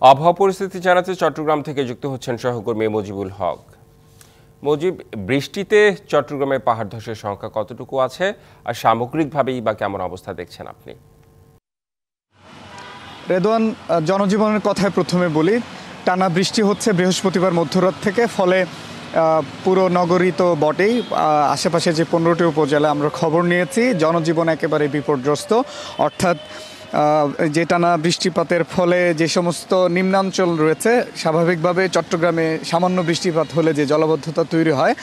আবহাওয়া পরিস্থিতি জানাতে চট্টগ্রাম থেকে যুক্ত হচ্ছেন সহকর্মী মুজিবুল হক। মুজিব, বৃষ্টিতে চট্টগ্রামে পাহাড় ধসের সংখ্যা কতটুকু আছে আর সামগ্রিকভাবেই বা কেমন অবস্থা দেখছেন আপনি? রেদওয়ান, জনজীবনের কথায় প্রথমে বলি, টানা বৃষ্টি হচ্ছে বৃহস্পতিবার মধ্যরাত থেকে। ফলে পুরো নগরী তো বটেই, আশেপাশে যে 15টি উপজেলা আমরা খবর নিয়েছি, জনজীবন একেবারে বিপর্যস্ত। অর্থাৎ যে টানা বৃষ্টিপাতের ফলে যে সমস্ত নিম্নাঞ্চল রয়েছে, স্বাভাবিকভাবে চট্টগ্রামে সামান্য বৃষ্টিপাত হলে যে জলাবদ্ধতা তৈরি হয়,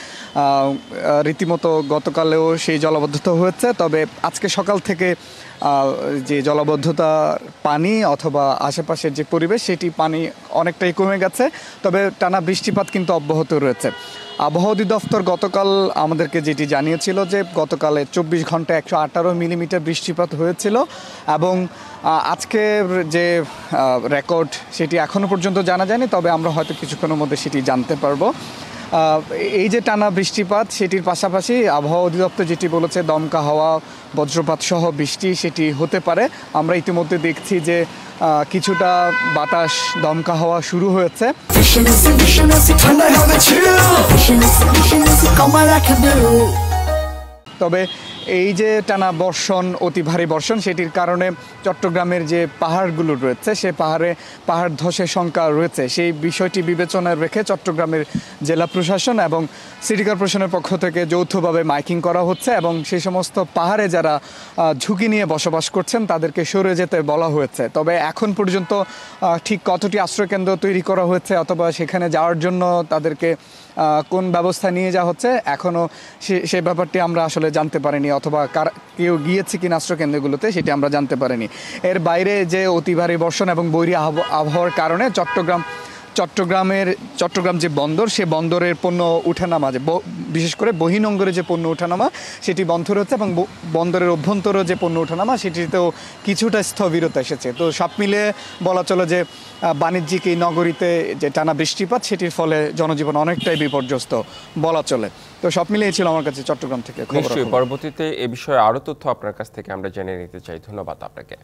রীতিমতো গতকালেও সেই জলাবদ্ধতা হয়েছে। তবে আজকে সকাল থেকে যে জলাবদ্ধতা পানি অথবা আশেপাশের যে পরিবেশ, সেটি পানি অনেকটাই কমে গেছে। তবে টানা বৃষ্টিপাত কিন্তু অব্যাহত রয়েছে। আবহাওয়া অধিদপ্তর গতকাল আমাদেরকে যেটি জানিয়েছিল যে গতকালে 24 ঘন্টায় 118 মিলিমিটার বৃষ্টিপাত হয়েছিল, এবং আজকের যে রেকর্ড সেটি এখনও পর্যন্ত জানা যায়নি। তবে আমরা হয়তো কিছুক্ষণের মধ্যে সেটি জানতে পারবো। এই যে টানা বৃষ্টিপাত, সেটির পাশাপাশি আবহাওয়া অধিদপ্তর যেটি বলেছে, দমকা হাওয়া, বজ্রপাত সহ বৃষ্টি সেটি হতে পারে। আমরা ইতিমধ্যে দেখছি যে কিছুটা বাতাস, দমকা হাওয়া শুরু হয়েছে। তবে এই যে টানা বর্ষণ, অতি ভারী বর্ষণ, সেটির কারণে চট্টগ্রামের যে পাহাড়গুলো রয়েছে, সে পাহাড় ধসের সংখ্যা রয়েছে। সেই বিষয়টি বিবেচনায় রেখে চট্টগ্রামের জেলা প্রশাসন এবং সিটি কর্পোরেশনের পক্ষ থেকে যৌথভাবে মাইকিং করা হচ্ছে, এবং সেই সমস্ত পাহাড়ে যারা ঝুঁকি নিয়ে বসবাস করছেন তাদেরকে সরে যেতে বলা হয়েছে। তবে এখন পর্যন্ত ঠিক কতটি আশ্রয়কেন্দ্র তৈরি করা হয়েছে অথবা সেখানে যাওয়ার জন্য তাদেরকে কোন ব্যবস্থা নিয়ে যাওয়া হচ্ছে, এখনও সে ব্যাপারটি আমরা আসলে জানতে পারিনি, অথবা কেউ গিয়েছে কিনা আশ্রয়কেন্দ্রগুলোতে সেটি আমরা জানতে পারিনি। এর বাইরে যে অতি ভারী বর্ষণ এবং বৈরী আবহাওয়ার কারণে চট্টগ্রাম যে বন্দর, সে বন্দরের পণ্য উঠানামা, বিশেষ করে বহির্নোঙরে যে পণ্য উঠানামা সেটি বন্ধ রয়েছে, এবং বন্দরের অভ্যন্তর যে পণ্য উঠানামা সেটিতেও কিছুটা স্থবিরতা এসেছে। তো সব মিলে বলা চলে যে বাণিজ্যিক এই নগরীতে যে টানা বৃষ্টিপাত, সেটির ফলে জনজীবন অনেকটাই বিপর্যস্ত বলা চলে। তো সব মিলিয়ে ছিল আমার কাছে চট্টগ্রাম থেকে খবর। পরবর্তীতে এ বিষয়ে আরও তথ্য আপনার কাছ থেকে আমরা জেনে নিতে চাই। ধন্যবাদ আপনাকে।